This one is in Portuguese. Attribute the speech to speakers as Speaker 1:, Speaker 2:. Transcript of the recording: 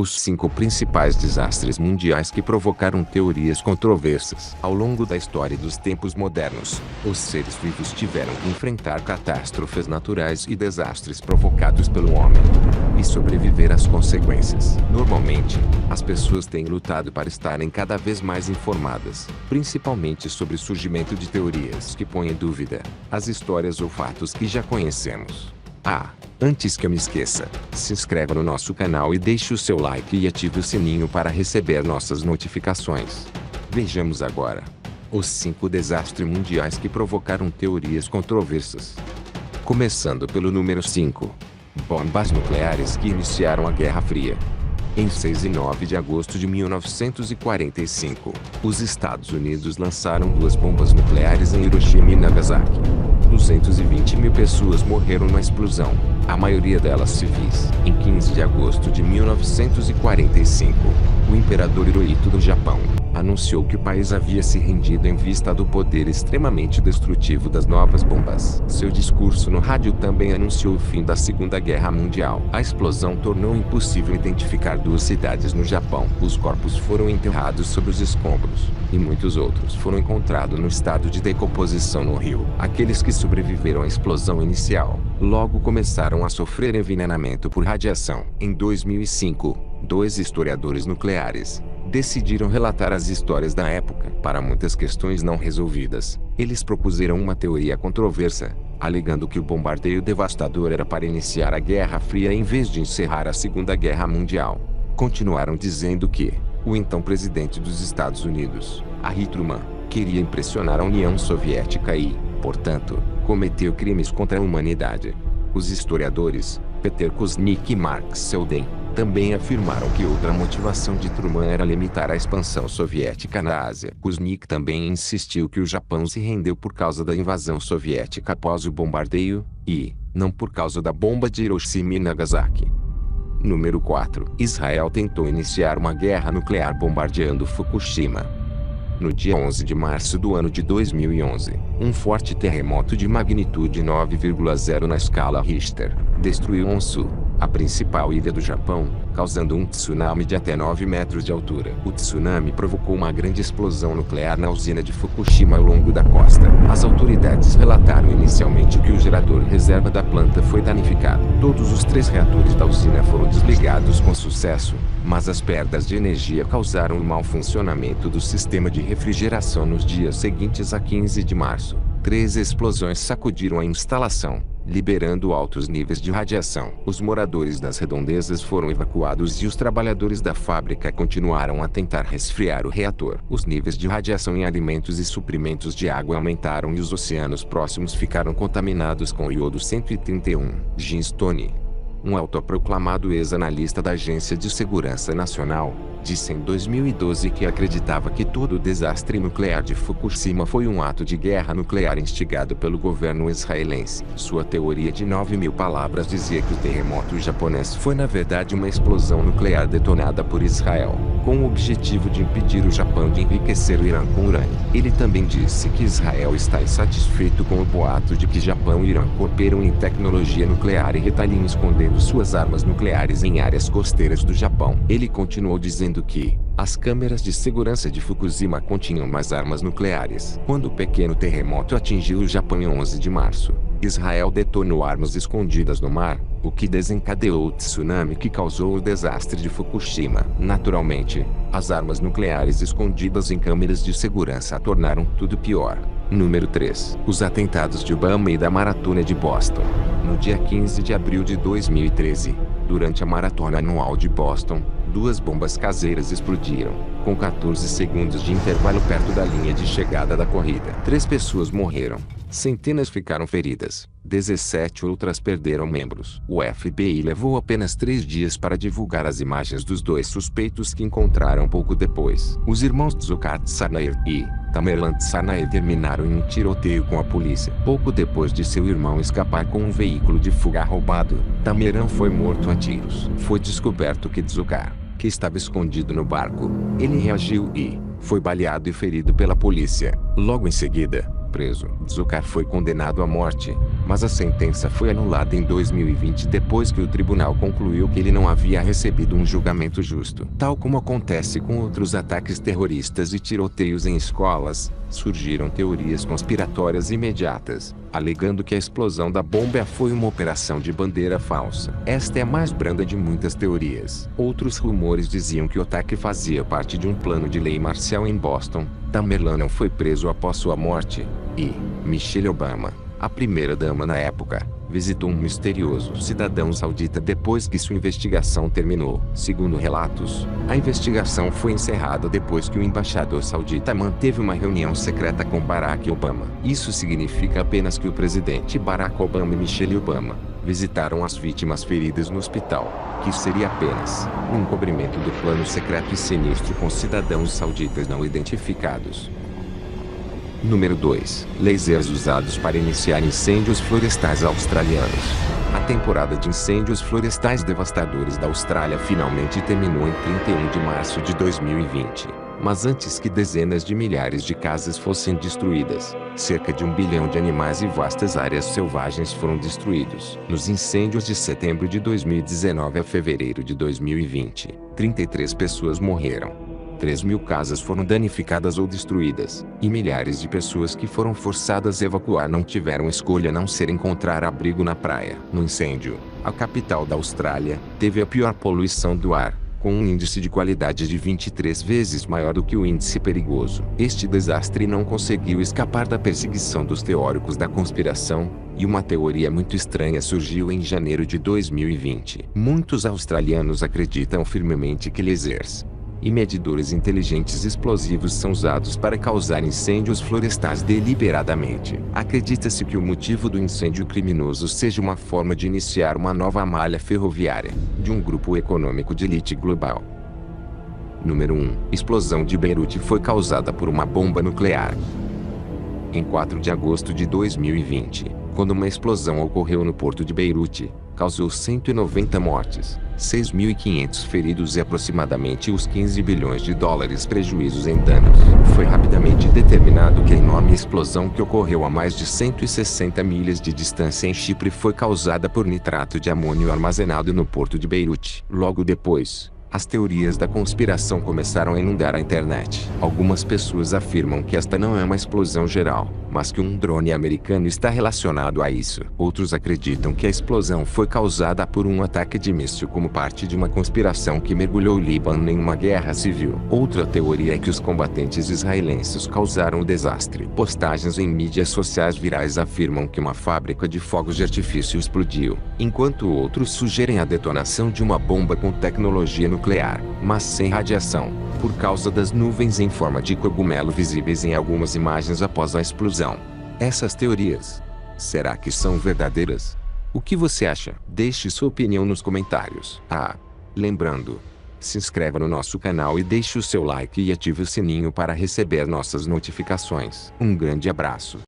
Speaker 1: Os 5 principais desastres mundiais que provocaram teorias controversas. Ao longo da história dos tempos modernos, os seres vivos tiveram que enfrentar catástrofes naturais e desastres provocados pelo homem e sobreviver às consequências. Normalmente, as pessoas têm lutado para estarem cada vez mais informadas, principalmente sobre o surgimento de teorias que põem em dúvida as histórias ou fatos que já conhecemos. Antes que eu me esqueça, se inscreva no nosso canal e deixe o seu like e ative o sininho para receber nossas notificações. Vejamos agora os 5 desastres mundiais que provocaram teorias controversas. Começando pelo número 5. Bombas nucleares que iniciaram a Guerra Fria. Em 6 e 9 de agosto de 1945, os Estados Unidos lançaram 2 bombas nucleares em Hiroshima e Nagasaki. 220 mil pessoas morreram na explosão, a maioria delas civis. Em 15 de agosto de 1945, o imperador Hirohito do Japão anunciou que o país havia se rendido em vista do poder extremamente destrutivo das novas bombas. Seu discurso no rádio também anunciou o fim da Segunda Guerra Mundial. A explosão tornou impossível identificar 2 cidades no Japão. Os corpos foram enterrados sob os escombros, e muitos outros foram encontrados no estado de decomposição no rio. Aqueles que sobreviveram à explosão inicial logo começaram a sofrer envenenamento por radiação. Em 2005, 2 historiadores nucleares decidiram relatar as histórias da época. Para muitas questões não resolvidas, eles propuseram uma teoria controversa, alegando que o bombardeio devastador era para iniciar a Guerra Fria em vez de encerrar a Segunda Guerra Mundial. Continuaram dizendo que o então presidente dos Estados Unidos, Harry Truman, queria impressionar a União Soviética e, portanto, cometeu crimes contra a humanidade. Os historiadores, Peter Kuznick e Mark Selden, também afirmaram que outra motivação de Truman era limitar a expansão soviética na Ásia. Kuznick também insistiu que o Japão se rendeu por causa da invasão soviética após o bombardeio, e não por causa da bomba de Hiroshima e Nagasaki. Número 4. Israel tentou iniciar uma guerra nuclear bombardeando Fukushima. No dia 11 de março do ano de 2011, um forte terremoto de magnitude 9,0 na escala Richter destruiu Honshu, a principal ilha do Japão, causando um tsunami de até 9 metros de altura. O tsunami provocou uma grande explosão nuclear na usina de Fukushima ao longo da costa. As autoridades relataram inicialmente que o gerador reserva da planta foi danificado. Todos os 3 reatores da usina foram desligados com sucesso, mas as perdas de energia causaram o mau funcionamento do sistema de refrigeração nos dias seguintes a 15 de março. 3 explosões sacudiram a instalação, liberando altos níveis de radiação. Os moradores das redondezas foram evacuados e os trabalhadores da fábrica continuaram a tentar resfriar o reator. Os níveis de radiação em alimentos e suprimentos de água aumentaram e os oceanos próximos ficaram contaminados com iodo 131. Jim Stoney, um autoproclamado ex-analista da Agência de Segurança Nacional, disse em 2012 que acreditava que todo o desastre nuclear de Fukushima foi um ato de guerra nuclear instigado pelo governo israelense. Sua teoria de 9.000 palavras dizia que o terremoto japonês foi na verdade uma explosão nuclear detonada por Israel, com o objetivo de impedir o Japão de enriquecer o Irã com urânio. Ele também disse que Israel está insatisfeito com o boato de que Japão e Irã cooperam em tecnologia nuclear e retaliam escondendo suas armas nucleares em áreas costeiras do Japão. Ele continuou dizendo que as câmeras de segurança de Fukushima continham mais armas nucleares. Quando o pequeno terremoto atingiu o Japão em 11 de março, Israel detonou armas escondidas no mar, o que desencadeou o tsunami que causou o desastre de Fukushima. Naturalmente, as armas nucleares escondidas em câmeras de segurança tornaram tudo pior. Número 3. Os atentados de Obama e da Maratona de Boston. No dia 15 de abril de 2013, durante a Maratona Anual de Boston, 2 bombas caseiras explodiram, com 14 segundos de intervalo perto da linha de chegada da corrida. 3 pessoas morreram, centenas ficaram feridas, 17 outras perderam membros. O FBI levou apenas 3 dias para divulgar as imagens dos 2 suspeitos que encontraram pouco depois. Os irmãos Dzhokhar Tsarnaev e Tamerlan Tsarnaev terminaram em um tiroteio com a polícia. Pouco depois de seu irmão escapar com um veículo de fuga roubado, Tamerlan foi morto a tiros. Foi descoberto que Dzhokhar, que estava escondido no barco, ele reagiu e foi baleado e ferido pela polícia. Logo em seguida, preso. Dzhokhar foi condenado à morte, mas a sentença foi anulada em 2020 depois que o tribunal concluiu que ele não havia recebido um julgamento justo. Tal como acontece com outros ataques terroristas e tiroteios em escolas, surgiram teorias conspiratórias imediatas, alegando que a explosão da bomba foi uma operação de bandeira falsa. Esta é a mais branda de muitas teorias. Outros rumores diziam que o ataque fazia parte de um plano de lei marcial em Boston. Tamerlan não foi preso após sua morte, e Michelle Obama, a primeira-dama na época, visitou um misterioso cidadão saudita depois que sua investigação terminou. Segundo relatos, a investigação foi encerrada depois que o embaixador saudita manteve uma reunião secreta com Barack Obama. Isso significa apenas que o presidente Barack Obama e Michelle Obama visitaram as vítimas feridas no hospital, que seria apenas um encobrimento do plano secreto e sinistro com cidadãos sauditas não identificados. Número 2. Lasers usados para iniciar incêndios florestais australianos. A temporada de incêndios florestais devastadores da Austrália finalmente terminou em 31 de março de 2020. Mas antes que dezenas de milhares de casas fossem destruídas, cerca de 1 bilhão de animais e vastas áreas selvagens foram destruídos. Nos incêndios de setembro de 2019 a fevereiro de 2020, 33 pessoas morreram. 3.000 casas foram danificadas ou destruídas, e milhares de pessoas que foram forçadas a evacuar não tiveram escolha a não ser encontrar abrigo na praia. No incêndio, a capital da Austrália teve a pior poluição do ar, com um índice de qualidade de 23 vezes maior do que o índice perigoso. Este desastre não conseguiu escapar da perseguição dos teóricos da conspiração, e uma teoria muito estranha surgiu em janeiro de 2020. Muitos australianos acreditam firmemente que lasers e medidores inteligentes explosivos são usados para causar incêndios florestais deliberadamente. Acredita-se que o motivo do incêndio criminoso seja uma forma de iniciar uma nova malha ferroviária, de um grupo econômico de elite global. Número 1. Explosão de Beirute foi causada por uma bomba nuclear. Em 4 de agosto de 2020, quando uma explosão ocorreu no porto de Beirute, causou 190 mortes, 6.500 feridos e aproximadamente os 15 bilhões de dólares prejuízos em danos. Foi rapidamente determinado que a enorme explosão que ocorreu a mais de 160 milhas de distância em Chipre foi causada por nitrato de amônio armazenado no porto de Beirute. Logo depois, as teorias da conspiração começaram a inundar a internet. Algumas pessoas afirmam que esta não é uma explosão geral, mas que um drone americano está relacionado a isso. Outros acreditam que a explosão foi causada por um ataque de míssil como parte de uma conspiração que mergulhou o Líbano em uma guerra civil. Outra teoria é que os combatentes israelenses causaram o desastre. Postagens em mídias sociais virais afirmam que uma fábrica de fogos de artifício explodiu, enquanto outros sugerem a detonação de uma bomba com tecnologia nuclear, mas sem radiação, por causa das nuvens em forma de cogumelo visíveis em algumas imagens após a explosão. Essas teorias, será que são verdadeiras? O que você acha? Deixe sua opinião nos comentários. Lembrando, se inscreva no nosso canal e deixe o seu like e ative o sininho para receber nossas notificações. Um grande abraço.